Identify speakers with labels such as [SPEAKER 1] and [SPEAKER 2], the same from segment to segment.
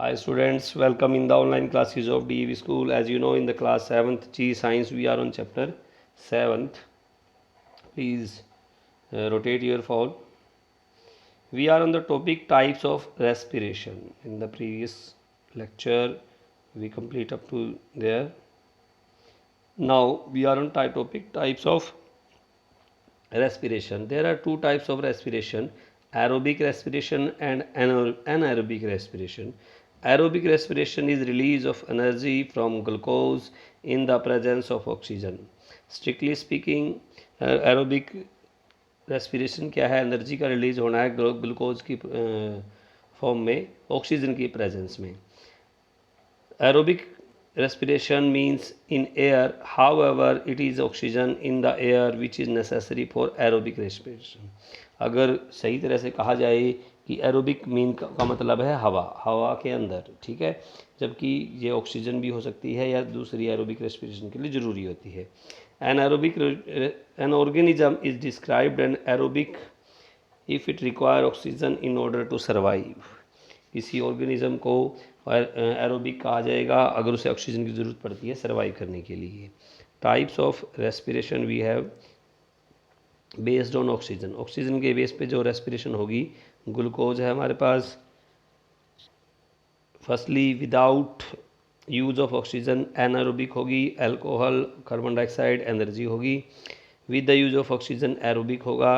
[SPEAKER 1] Hi students, welcome in the online classes of DEV School. As you know, in the class 7th G Science, we are on chapter 7th. Please rotate your phone. We are on the topic types of respiration. In the previous lecture, we complete up to there. Now we are on topic types of respiration. There are two types of respiration: aerobic respiration and anaerobic respiration. Aerobic respiration is release of energy from glucose in the presence of oxygen. Strictly speaking, aerobic respiration क्या है? Energy का release होना है glucose की form में oxygen की presence में. Aerobic respiration means in air, however, it is oxygen in the air which is necessary for aerobic respiration. अगर सही तरह से कहा जाए कि एरोबिक मीन का मतलब है हवा के अंदर, ठीक है, जबकि ये ऑक्सीजन भी हो सकती है या दूसरी एरोबिक रेस्पिरेशन के लिए ज़रूरी होती है. An organism is described an aerobic if it require oxygen in order to survive. किसी ऑर्गेनिज्म को एरोबिक कहा जाएगा अगर उसे ऑक्सीजन की ज़रूरत पड़ती है सर्वाइव करने के लिए. Types of respiration we have based on oxygen. Oxygen के बेस पे जो रेस्पिरेशन होगी, ग्लूकोज है हमारे पास. Firstly without use of oxygen anaerobic होगी. अल्कोहल, कार्बन डाइऑक्साइड एनर्जी होगी. With the use of oxygen aerobic होगा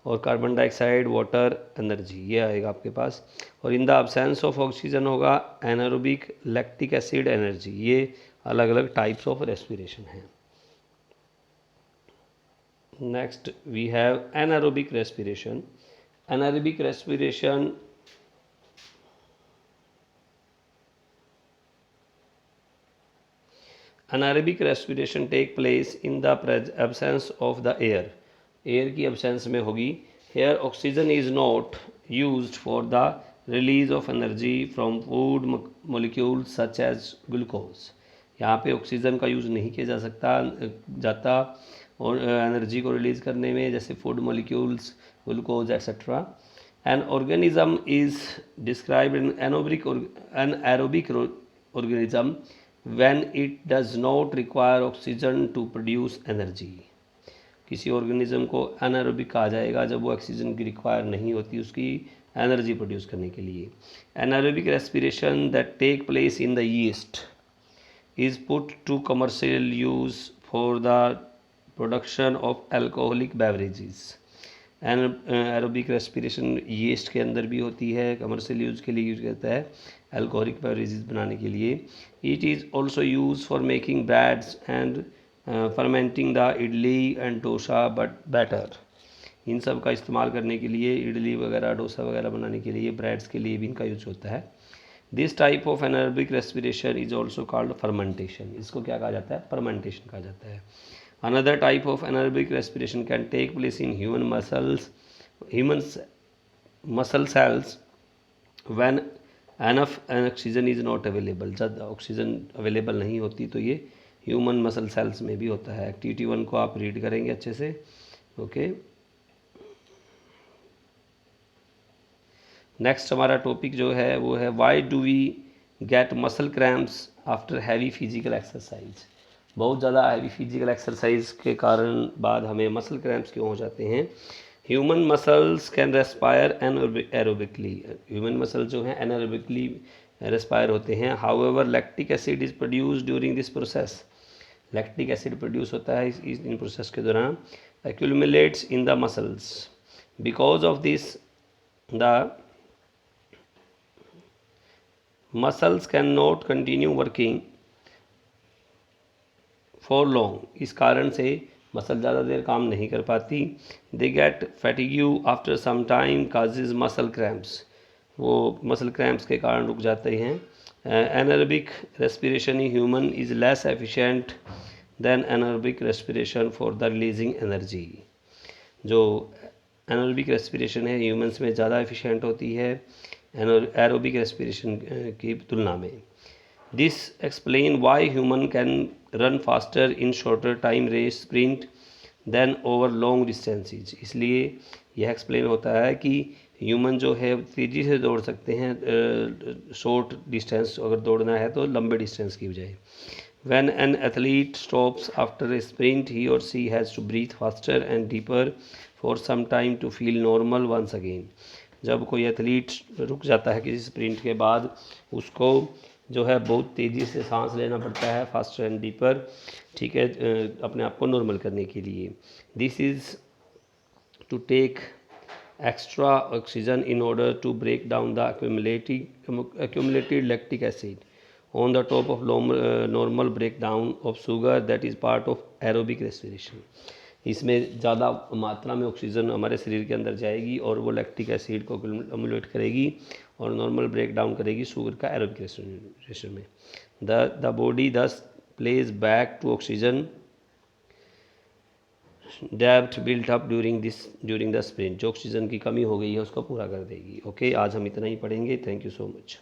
[SPEAKER 1] और कार्बन डाइऑक्साइड वाटर एनर्जी, ये आएगा आपके पास. और in the absence of oxygen होगा एनारोबिक लैक्टिक एसिड एनर्जी. ये अलग अलग टाइप्स ऑफ रेस्पिरेशन हैं. Next we have anaerobic respiration. Anaerobic respiration anaerobic respiration take place in the absence of the air. Air की absence में होगी. Here oxygen is not used for the release of energy from food molecules such as glucose. यहाँ पे oxygen का use नहीं किया जाता और एनर्जी को रिलीज़ करने में, जैसे food molecules, glucose etcetera. An organism is described an aerobic organism when it does not require oxygen to produce energy. किसी ऑर्गेनिज्म को एनारोबिक कहा जाएगा जब वो ऑक्सीजन की रिक्वायर नहीं होती उसकी एनर्जी प्रोड्यूस करने के लिए. Anaerobic respiration that take place in the yeast is put to commercial use for the production of alcoholic beverages. Anaerobic respiration yeast के अंदर भी होती है, कमर्शियल यूज़ के लिए यूज करता है अल्कोहलिक बेवरेजेस बनाने के लिए. It is also use for making breads and fermenting the idli and dosa but batter. इन सब का इस्तेमाल करने के लिए, इडली वगैरह डोसा वगैरह बनाने के लिए, ब्रेड्स के लिए भी इनका यूज होता है. This type of anaerobic respiration is also called fermentation. इसको क्या कहा जाता है? फर्मेंटेशन कहा जाता है. Another type of anaerobic respiration can take place in human muscle cells when enough oxygen is not available. जब ऑक्सीजन अवेलेबल नहीं होती तो ये ह्यूमन मसल सेल्स में भी होता है. एक्टिविटी 1 को आप रीड करेंगे अच्छे से. ओके, नेक्स्ट हमारा टॉपिक जो है वो है why do we get muscle cramps after heavy physical exercise. बहुत ज़्यादा हैवी फिजिकल एक्सरसाइज के कारण बाद हमें मसल क्रैम्प्स क्यों हो जाते हैं? Human muscles can respire aerobically. Human muscle जो हैं एनारोबिकली रेस्पायर होते हैं. However lactic acid is produce during this process. Lactic acid produce होता है इन प्रोसेस के दौरान. Accumulates in the muscles. Because of this the muscles can not continue working for long. इस कारण से मसल ज़्यादा देर काम नहीं कर पाती. They get fatigue after some time causes muscle cramps. वो मसल क्रैम्प्स के कारण रुक जाते हैं. Anaerobic respiration in human is less efficient than anaerobic respiration for the releasing energy. जो एनारोबिक रेस्पिरेशन है ह्यूमन्स में ज़्यादा एफिशिएंट होती है एरोबिक रेस्पिरेशन की तुलना में. This explain why human can run faster in shorter time race sprint than over long distances. इसलिए यह एक्सप्लेन होता है कि ह्यूमन जो है तेज़ी से दौड़ सकते हैं शॉर्ट डिस्टेंस अगर दौड़ना है तो लंबे डिस्टेंस की बजाय। When an athlete stops after a sprint, he or she has to breathe faster and deeper for some time to feel normal once again. जब कोई एथलीट रुक जाता है किसी स्प्रिंट के बाद, उसको जो है बहुत तेज़ी से सांस लेना पड़ता है, फास्टर एंड डीपर, ठीक है, अपने आप को नॉर्मल करने के लिए। This is to take extra oxygen in order to break down the accumulated lactic acid on the top of normal breakdown of sugar that is part of aerobic respiration. इसमें ज़्यादा मात्रा में ऑक्सीजन हमारे शरीर के अंदर जाएगी और वो लैक्टिक एसिड को अक्यूमुलेट करेगी और नॉर्मल ब्रेक डाउन करेगी शुगर का एरोबिक रेस्पिरेशन में। The body does place back to oxygen depth built up during the sprint. जो ऑक्सीजन की कमी हो गई है उसको पूरा कर देगी। ओके, आज हम इतना ही पढ़ेंगे। Thank you so much.